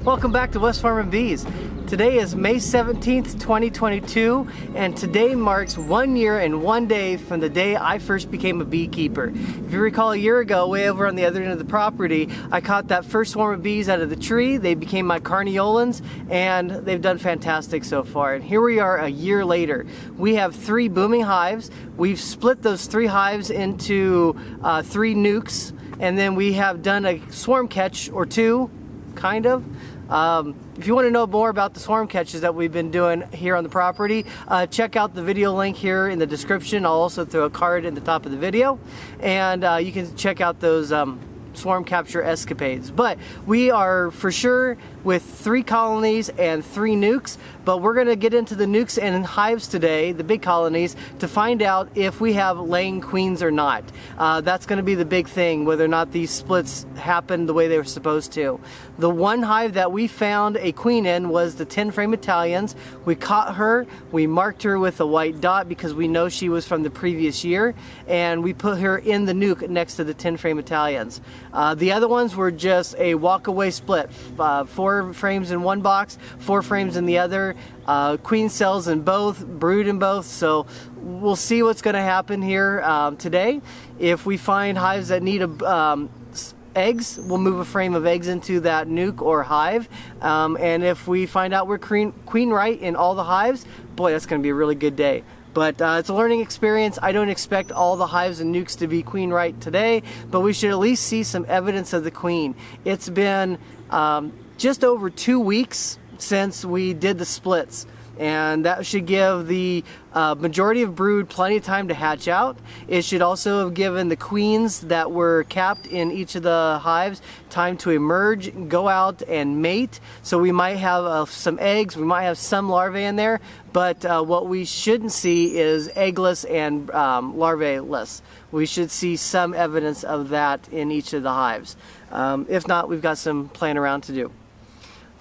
Welcome back to West Farm and Bees. Today is May 17th, 2022, and today marks 1 year and 1 day from the day I first became a beekeeper. If you recall, a year ago, way over on the other end of the property, I caught that first swarm of bees out of the tree. They became my Carniolans, and they've done fantastic so far. And here we are a year later. We have 3 booming hives. We've split those 3 hives into 3 nukes, and then we have done a swarm catch or 2, kind of. If you want to know more about the swarm catches that we've been doing here on the property, check out the video link here in the description. I'll also throw a card in the top of the video, and you can check out those swarm capture escapades. But we are for sure with 3 colonies and 3 nukes, but we're going to get into the nukes and hives today, the big colonies, to find out if we have laying queens or not. That's going to be the big thing, whether or not these splits happened the way they were supposed to. The one hive that we found a queen in was the 10 frame Italians. We caught her, we marked her with a white dot because we know she was from the previous year, and we put her in the nuke next to the 10 frame Italians. The other ones were just a walk-away split, 4 frames in one box, 4 frames in the other, queen cells in both, brood in both, so we'll see what's going to happen here today. If we find hives that need eggs, we'll move a frame of eggs into that nuke or hive, and if we find out we're queen right in all the hives, boy, that's going to be a really good day. But it's a learning experience. I don't expect all the hives and nukes to be queen right today, but we should at least see some evidence of the queen. It's been just over 2 weeks since we did the splits, and that should give the majority of brood plenty of time to hatch out. It should also have given the queens that were capped in each of the hives time to emerge, go out and mate. So we might have some eggs, we might have some larvae in there, but what we shouldn't see is eggless and larvae-less. We should see some evidence of that in each of the hives. If not, we've got some playing around to do.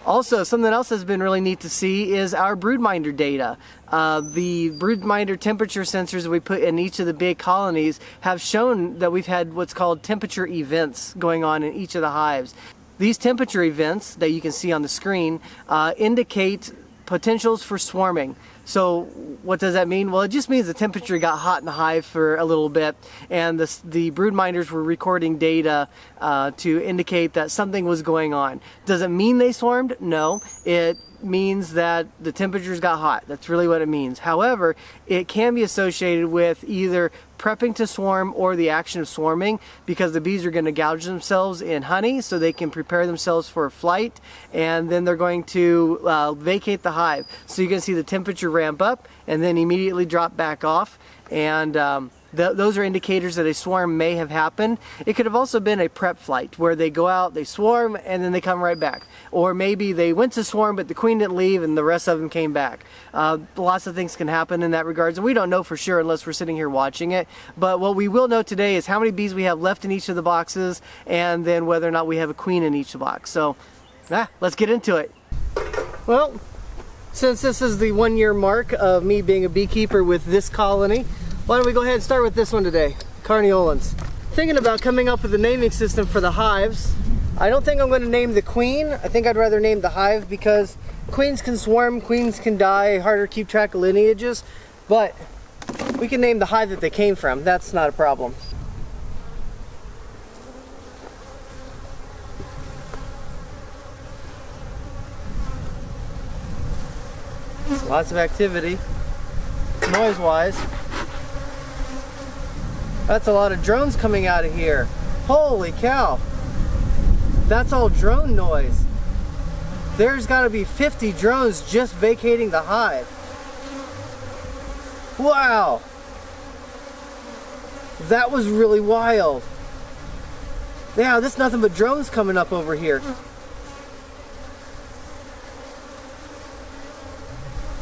Also, something else that's been really neat to see is our broodminder data. The broodminder temperature sensors that we put in each of the big colonies have shown that we've had what's called temperature events going on in each of the hives. These temperature events that you can see on the screen indicate potentials for swarming. So what does that mean? Well, it just means the temperature got hot in the hive for a little bit, and the broodminders were recording data to indicate that something was going on. Does it mean they swarmed? No. It means that the temperatures got hot. That's really what it means. However, it can be associated with either prepping to swarm or the action of swarming, because the bees are going to gouge themselves in honey so they can prepare themselves for a flight, and then they're going to vacate the hive. So you can see the temperature ramp up and then immediately drop back off, and those are indicators that a swarm may have happened. It could have also been a prep flight where they go out, they swarm, and then they come right back. Or maybe they went to swarm but the queen didn't leave and the rest of them came back. Lots of things can happen in that regards, and we don't know for sure unless we're sitting here watching it. But what we will know today is how many bees we have left in each of the boxes, and then whether or not we have a queen in each box. So let's get into it. Well, since this is the 1 year mark of me being a beekeeper with this colony, why don't we go ahead and start with this one today, Carniolans. Thinking about coming up with a naming system for the hives. I don't think I'm going to name the queen. I think I'd rather name the hive, because queens can swarm, queens can die, harder to keep track of lineages, but we can name the hive that they came from. That's not a problem. Lots of activity, noise-wise. That's a lot of drones coming out of here. Holy cow. That's all drone noise. There's got to be 50 drones just vacating the hive. Wow. That was really wild. Yeah, there's nothing but drones coming up over here.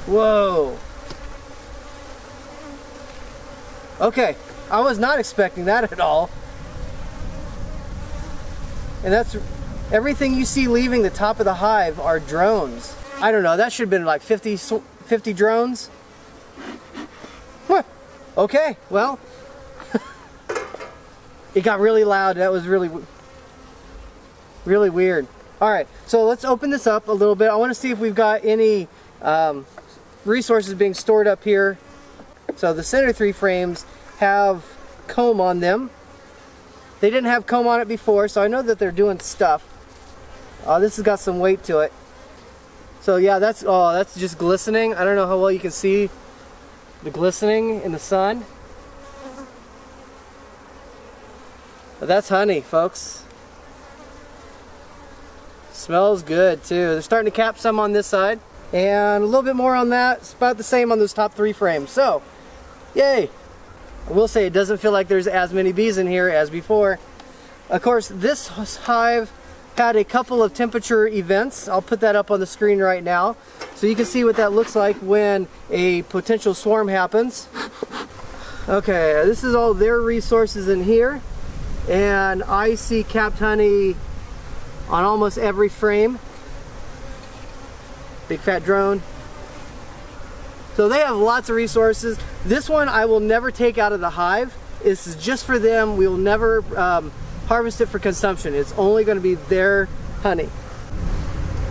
Whoa. Okay. I was not expecting that at all. And that's everything you see leaving the top of the hive are drones. I don't know, that should have been like 50 drones. Huh. Okay, well, it got really loud. That was really weird. Alright, so let's open this up a little bit. I want to see if we've got any resources being stored up here. So the center 3 frames have comb on them. They didn't have comb on it before, so I know that they're doing stuff. This has got some weight to it. So yeah, that's just glistening. I don't know how well you can see the glistening in the sun. But that's honey, folks. Smells good too. They're starting to cap some on this side. And a little bit more on that. It's about the same on those top 3 frames. So, yay! I will say it doesn't feel like there's as many bees in here as before. Of course, this hive had a couple of temperature events. I'll put that up on the screen right now so you can see what that looks like when a potential swarm happens. Okay, this is all their resources in here, and I see capped honey on almost every frame. Big fat drone. So they have lots of resources. This one I will never take out of the hive. This is just for them. We will never harvest it for consumption. It's only going to be their honey.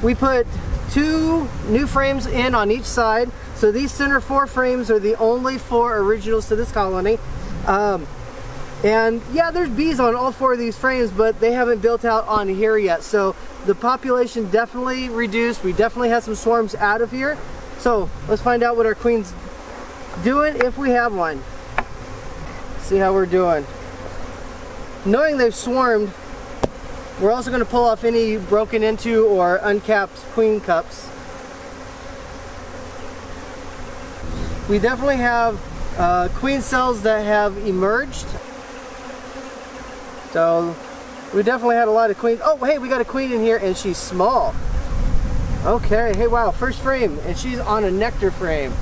We put 2 new frames in on each side. So these center 4 frames are the only 4 originals to this colony. And yeah, there's bees on all 4 of these frames, but they haven't built out on here yet. So the population definitely reduced. We definitely had some swarms out of here. So let's find out what our queen's doing, if we have one. See how we're doing. Knowing they've swarmed, we're also going to pull off any broken into or uncapped queen cups. We definitely have queen cells that have emerged. So we definitely had a lot of queens. Oh, hey, we got a queen in here and she's small. Okay, hey, wow, first frame, and she's on a nectar frame.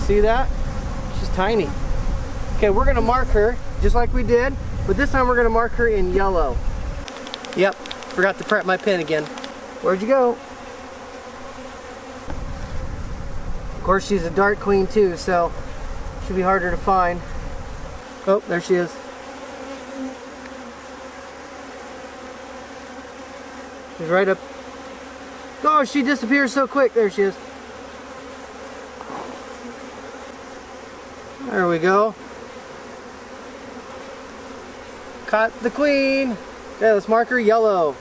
See that? She's tiny. Okay, we're gonna mark her just like we did, but this time we're gonna mark her in yellow. Yep, forgot to prep my pen again. Where'd you go? Of course, she's a dark queen too, so should be harder to find. Oh, there she is. She's right up. Oh, she disappears so quick. There she is. There we go. Caught the queen. Okay, let's mark her yellow.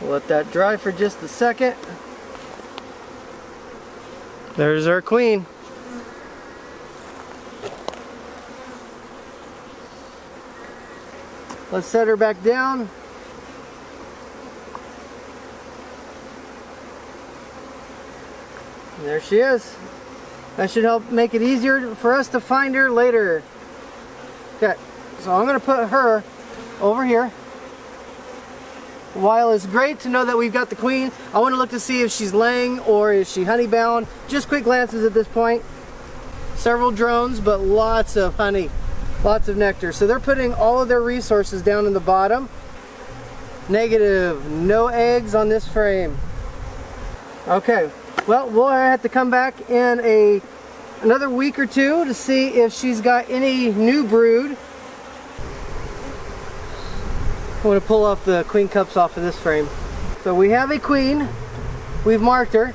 We'll let that dry for just a second. There's our queen. Let's set her back down. And there she is. That should help make it easier for us to find her later. Okay, so I'm going to put her over here. While it's great to know that we've got the queen, I want to look to see if she's laying or is she honey bound. Just quick glances at this point. Several drones, but lots of honey. Lots of nectar. So they're putting all of their resources down in the bottom. Negative. No eggs on this frame. Okay. Well, we'll have to come back in another week or two to see if she's got any new brood. I want to pull off the queen cups off of this frame. So we have a queen. We've marked her.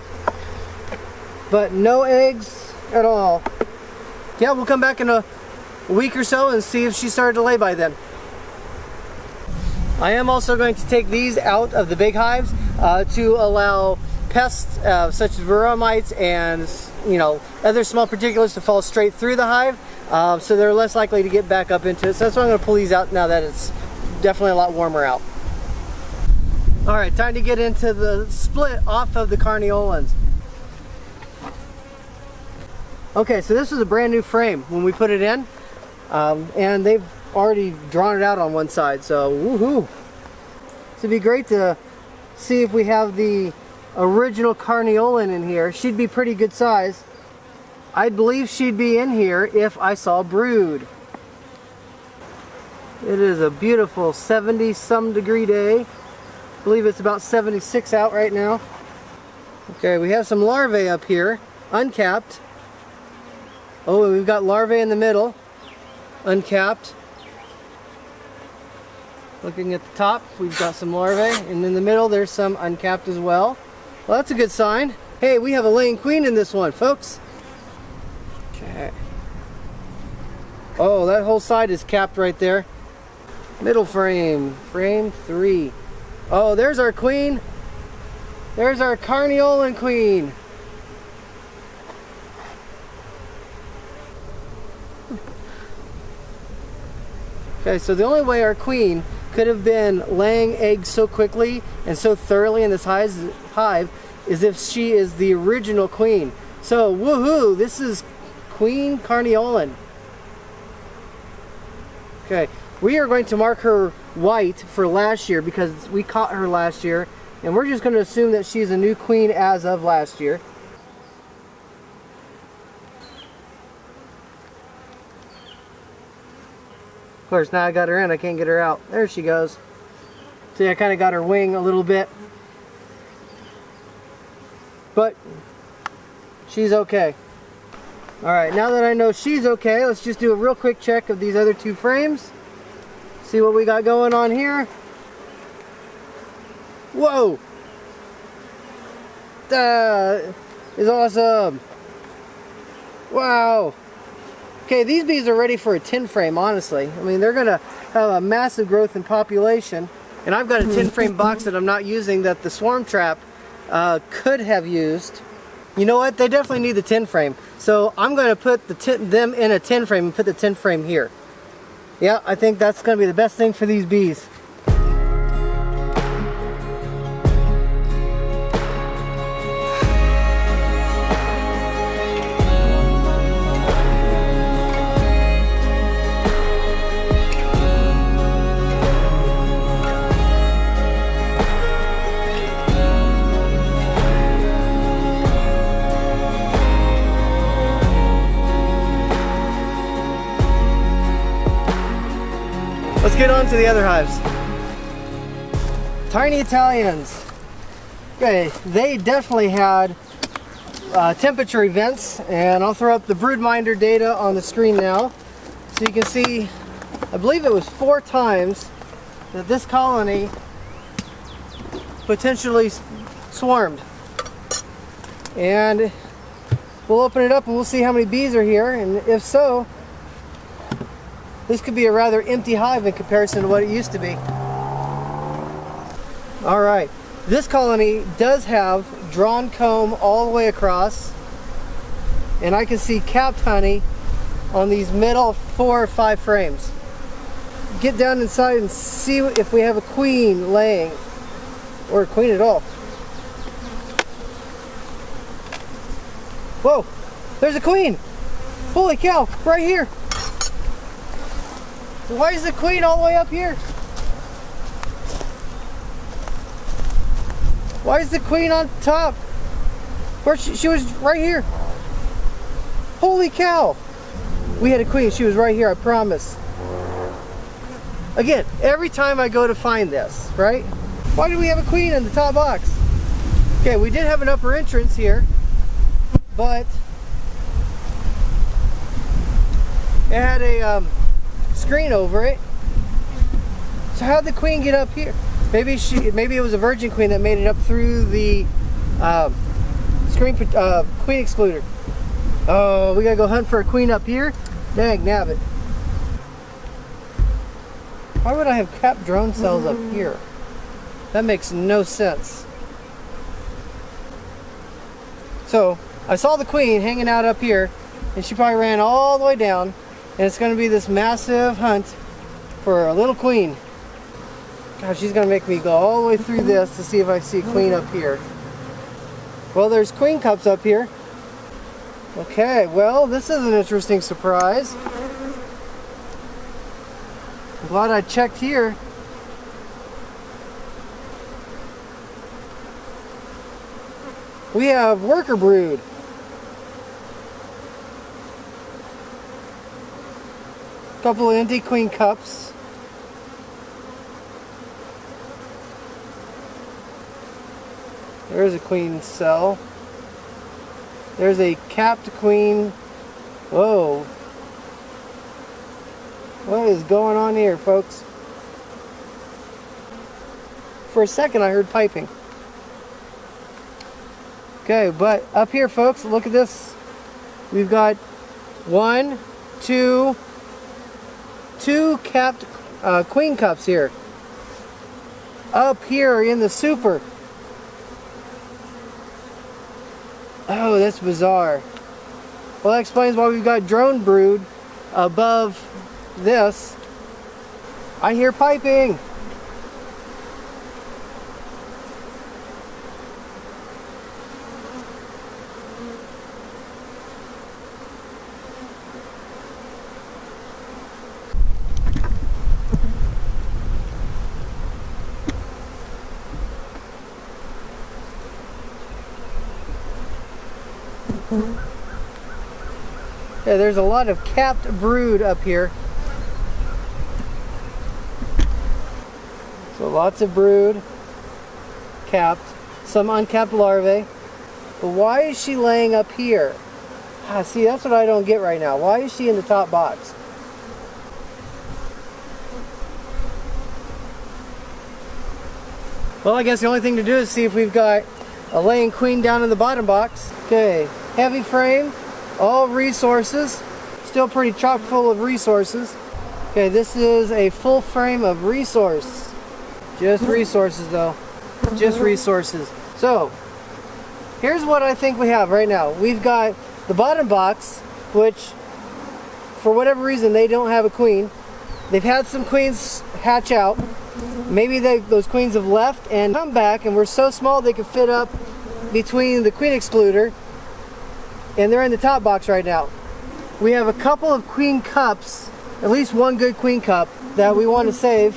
But no eggs at all. Yeah, we'll come back in a week or so and see if she started to lay by then. I am also going to take these out of the big hives to allow pests such as varroa mites and other small particulates to fall straight through the hive, so they're less likely to get back up into it. So that's why I'm going to pull these out now that it's definitely a lot warmer out. Alright, time to get into the split off of the Carniolans. Okay, so this is a brand new frame when we put it in. And they've already drawn it out on one side, so woohoo! So it'd be great to see if we have the original Carniolan in here. She'd be pretty good size. I believe she'd be in here if I saw brood. It is a beautiful 70-some degree day. I believe it's about 76 out right now. Okay, we have some larvae up here, uncapped. Oh, and we've got larvae in the middle. uncapped. Looking at the top, we've got some larvae, and in the middle there's some uncapped as well. Well, that's a good sign. Hey, we have a laying queen in this one, folks. Okay. Oh, that whole side is capped right there. Middle frame, frame 3. Oh, there's our queen. There's our Carniolan queen. Okay, so the only way our queen could have been laying eggs so quickly and so thoroughly in this hive is if she is the original queen. So, woohoo, this is Queen Carniolan. Okay, we are going to mark her white for last year because we caught her last year, and we're just going to assume that she's a new queen as of last year. Of course, now I got her in, I can't get her out. There she goes. See, I kind of got her wing a little bit. But she's okay. Alright, now that I know she's okay, let's just do a real quick check of these other 2 frames. See what we got going on here. Whoa! That is awesome. Wow. Okay, these bees are ready for a 10 frame, honestly. I mean, they're going to have a massive growth in population. And I've got a 10 frame box that I'm not using that the swarm trap could have used. You know what? They definitely need the 10 frame. So I'm going to put them in a 10 frame and put the 10 frame here. Yeah, I think that's going to be the best thing for these bees. Let's get on to the other hives. Tiny Italians. Okay, they definitely had temperature events, and I'll throw up the broodminder data on the screen now. So you can see, I believe it was 4 times that this colony potentially swarmed. And we'll open it up and we'll see how many bees are here, and if so, this could be a rather empty hive in comparison to what it used to be. Alright, this colony does have drawn comb all the way across, and I can see capped honey on these middle 4 or 5 frames. Get down inside and see if we have a queen laying, or a queen at all. Whoa, there's a queen! Holy cow, right here! Why is the queen all the way up here? Why is the queen on top? Where she was right here. Holy cow! We had a queen, she was right here, I promise. Again, every time I go to find this, right? Why do we have a queen in the top box? Okay, we did have an upper entrance here, but it had a screen over it. So how'd the queen get up here? Maybe it was a virgin queen that made it up through the queen excluder. Oh, we gotta go hunt for a queen up here? Dang nabbit. Why would I have capped drone cells up here? That makes no sense. So I saw the queen hanging out up here, and she probably ran all the way down. And it's going to be this massive hunt for a little queen. God, she's going to make me go all the way through this to see if I see a queen up here. Well, there's queen cups up here. Okay, well, this is an interesting surprise. I'm glad I checked here. We have worker brood. Couple of empty queen cups. There's a queen cell. There's a capped queen. Whoa. What is going on here, folks? For a second I heard piping. Okay, but up here, folks, look at this. We've got two capped queen cups here. Up here in the super. Oh, that's bizarre. Well, that explains why we've got drone brood above this. I hear piping. Yeah, there's a lot of capped brood up here. So lots of brood, capped, some uncapped larvae. But why is she laying up here? See, that's what I don't get right now. Why is she in the top box? Well, I guess the only thing to do is see if we've got a laying queen down in the bottom box. Okay, heavy frame, all resources, still pretty chock full of resources. Okay, this is a full frame of resource. Just resources though, just resources. So, here's what I think we have right now. We've got the bottom box, which for whatever reason they don't have a queen. They've had some queens hatch out. Maybe those queens have left and come back, and we're so small they could fit up between the queen excluder, and they're in the top box right now. We have a couple of queen cups, at least one good queen cup that we want to save.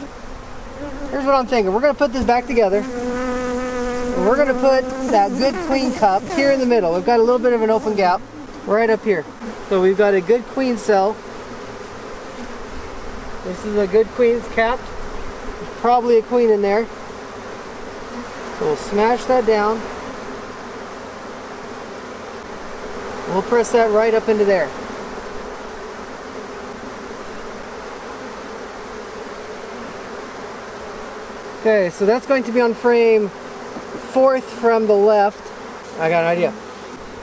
Here's what I'm thinking. We're going to put this back together, and we're going to put that good queen cup here in the middle. We've got a little bit of an open gap right up here. So we've got a good queen cell. This is a good queen's capped. There's probably a queen in there. So we'll smash that down. We'll press that right up into there. Okay, so that's going to be on frame 4th from the left. I got an idea.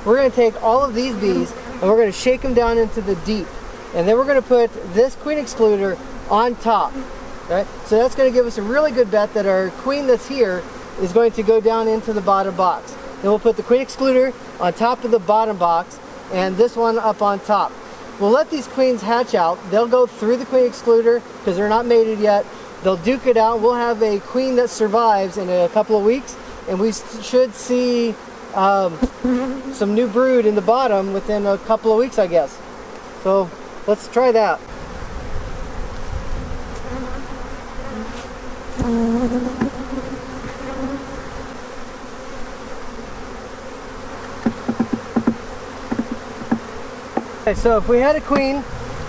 We're going to take all of these bees and we're going to shake them down into the deep. And then we're going to put this queen excluder on top. Right? So that's going to give us a really good bet that our queen that's here is going to go down into the bottom box. Then we'll put the queen excluder on top of the bottom box and this one up on top. We'll let these queens hatch out. They'll go through the queen excluder because they're not mated yet. They'll duke it out. We'll have a queen that survives in a couple of weeks, and we should see some new brood in the bottom within a couple of weeks, I guess. So let's try that. Okay, so if we had a queen,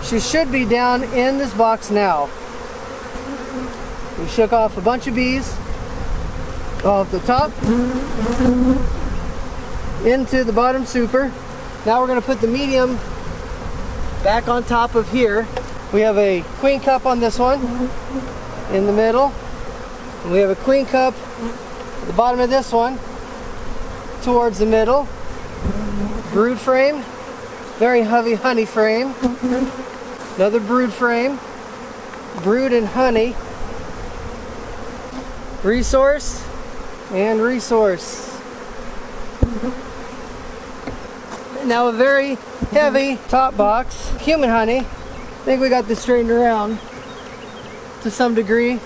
she should be down in this box now. We shook off a bunch of bees off the top into the bottom super. Now we're going to put the medium back on top of here. We have a queen cup on this one in the middle. And we have a queen cup at the bottom of this one towards the middle. Brood frame, very heavy honey frame. Another brood frame, brood and honey. Resource and resource. Now a very heavy top box, human honey. I think we got this straightened around to some degree.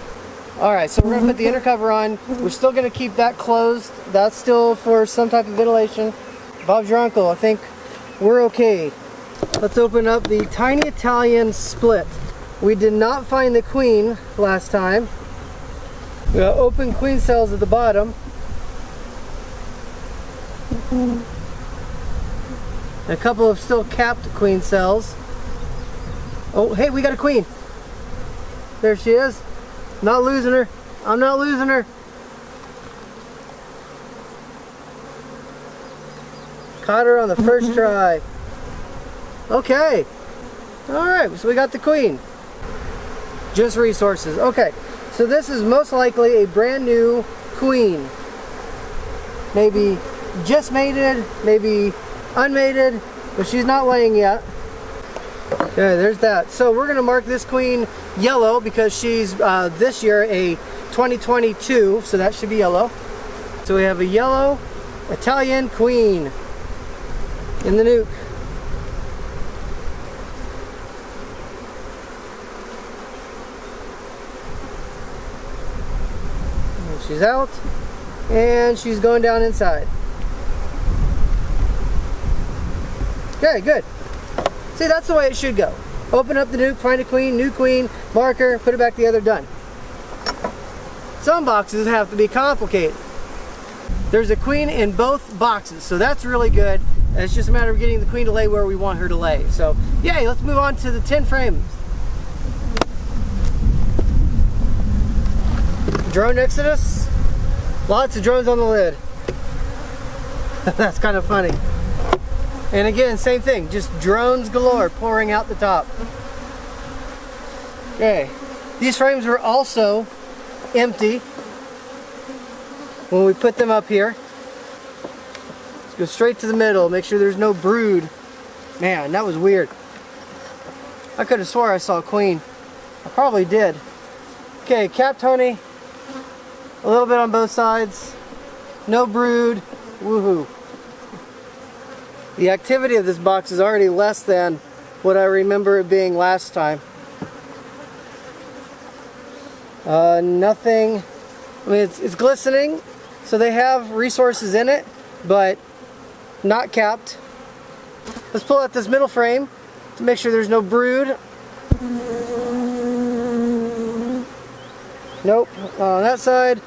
Alright, so we're going to put the inner cover on. We're still going to keep that closed. That's still for some type of ventilation. Bob's your uncle. I think we're okay. Let's open up the tiny Italian split. We did not find the queen last time. We got open queen cells at the bottom. A couple of still capped queen cells. Oh, hey, we got a queen. There she is. Not losing her. I'm not losing her. Caught her on the first try. Okay. Alright, so we got the queen. Just resources. Okay, so this is most likely a brand new queen. Maybe just mated, maybe unmated, but she's not laying yet. Okay, there's that. So we're gonna mark this queen yellow because she's this year a 2022, so that should be yellow. So we have a yellow Italian queen in the nuke. And she's out, and she's going down inside. Okay, good. See, that's the way it should go. Open up the nuke, find a queen, new queen, marker, put it back together, done. Some boxes have to be complicated. There's a queen in both boxes, so that's really good. It's just a matter of getting the queen to lay where we want her to lay. So, yay, let's move on to the 10 frames. Drone Exodus. Lots of drones on the lid. That's kind of funny. And again, same thing, just drones galore pouring out the top. Okay, these frames were also empty when we put them up here. Let's go straight to the middle, make sure there's no brood. Man, that was weird. I could have swore I saw a queen. I probably did. Okay, capped honey, a little bit on both sides, no brood, woohoo. The activity of this box is already less than what I remember it being last time. Nothing, I mean it's glistening, so they have resources in it, but not capped. Let's pull out this middle frame to make sure there's no brood. Nope, none on that side,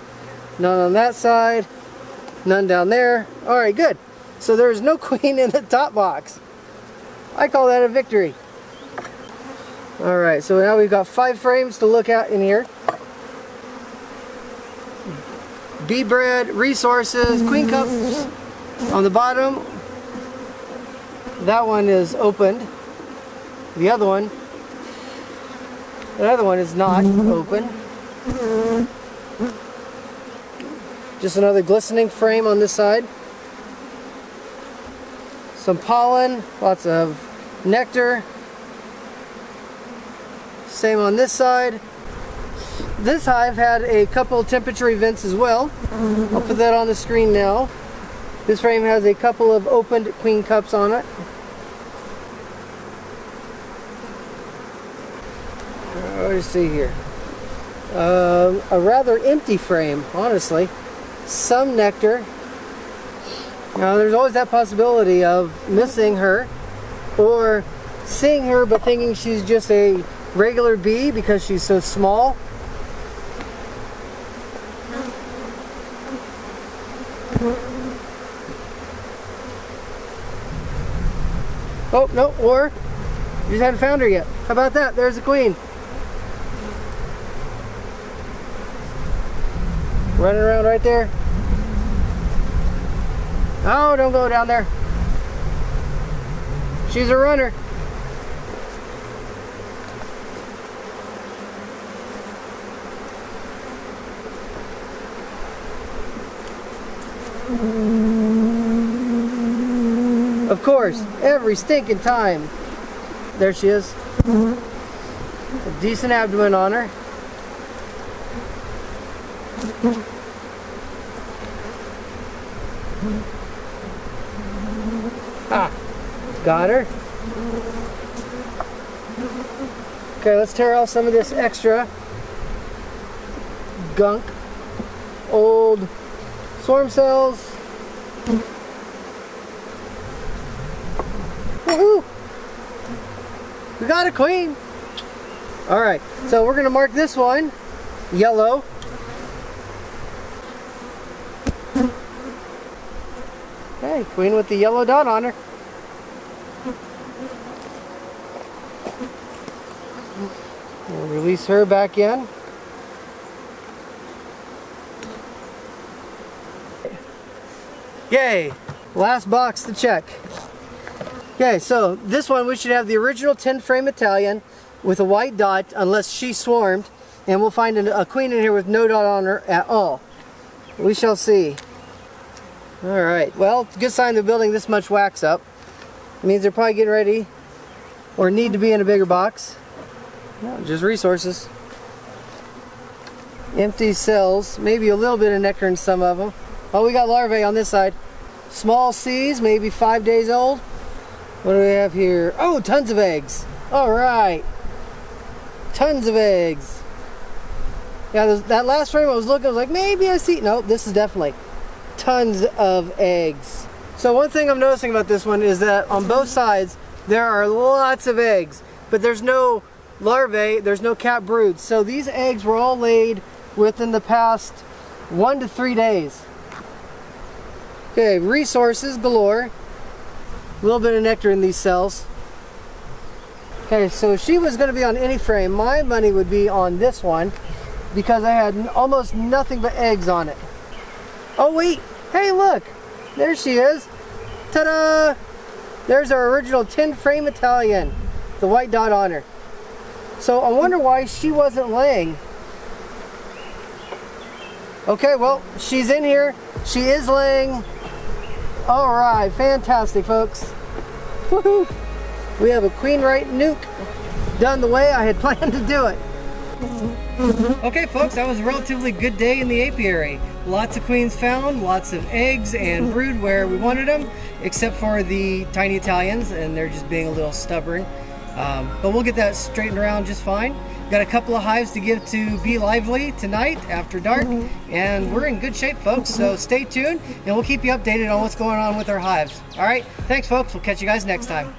none on that side, none down there. Alright, good. So there's no queen in the top box. I call that a victory. Alright, so now we've got 5 frames to look at in here. Bee bread, resources, queen cups on the bottom. That one is opened. The other one is not open. Just another glistening frame on this side. Some pollen, lots of nectar. Same on this side. This hive had a couple temperature events as well. I'll put that on the screen now. This frame has a couple of opened queen cups on it. Let's see here. A rather empty frame, honestly. Some nectar. Now there's always that possibility of missing her or seeing her but thinking she's just a regular bee because she's so small. Oh, no, or you just hadn't found her yet. How about that? There's the queen. Running around right there. Oh, don't go down there. She's a runner. Of course, every stinking time. There she is. A decent abdomen on her. Ah, got her. Okay, let's tear off some of this extra gunk. Old swarm cells. Woohoo! We got a queen. Alright, so we're going to mark this one yellow. Okay, queen with the yellow dot on her. We'll release her back in. Yay! Last box to check. Okay, so this one we should have the original 10 frame Italian. with a white dot unless she swarmed, and we'll find a queen in here with no dot on her at all. We shall see. Alright, well, it's a good sign they're building this much wax up. It means they're probably getting ready or need to be in a bigger box. No, just resources. Empty cells, maybe a little bit of nectar in some of them. Oh, we got larvae on this side. Small C's, maybe 5 days old. What do we have here? Oh, tons of eggs. Alright. Tons of eggs. Yeah, that last frame I was looking, I was like, maybe I see. Nope, this is definitely tons of eggs. So one thing I'm noticing about this one is that on both sides there are lots of eggs, but there's no larvae, there's no capped broods. So these eggs were all laid within the past 1 to 3 days. Okay, resources galore. A little bit of nectar in these cells. Okay, so if she was going to be on any frame, my money would be on this one because I had almost nothing but eggs on it. Oh wait, hey look, there she is. Ta-da! There's our original 10 frame Italian, the white dot on her. So I wonder why she wasn't laying. Okay, well, she's in here. She is laying. All right, fantastic, folks. Woohoo! We have a queen right nuke done the way I had planned to do it. Okay, folks, that was a relatively good day in the apiary. Lots of queens found, lots of eggs and brood where we wanted them, except for the tiny Italians, and they're just being a little stubborn. But we'll get that straightened around just fine. Got a couple of hives to give to Be Lively tonight after dark, and we're in good shape, folks, so stay tuned and we'll keep you updated on what's going on with our hives. All right, thanks folks, we'll catch you guys next time.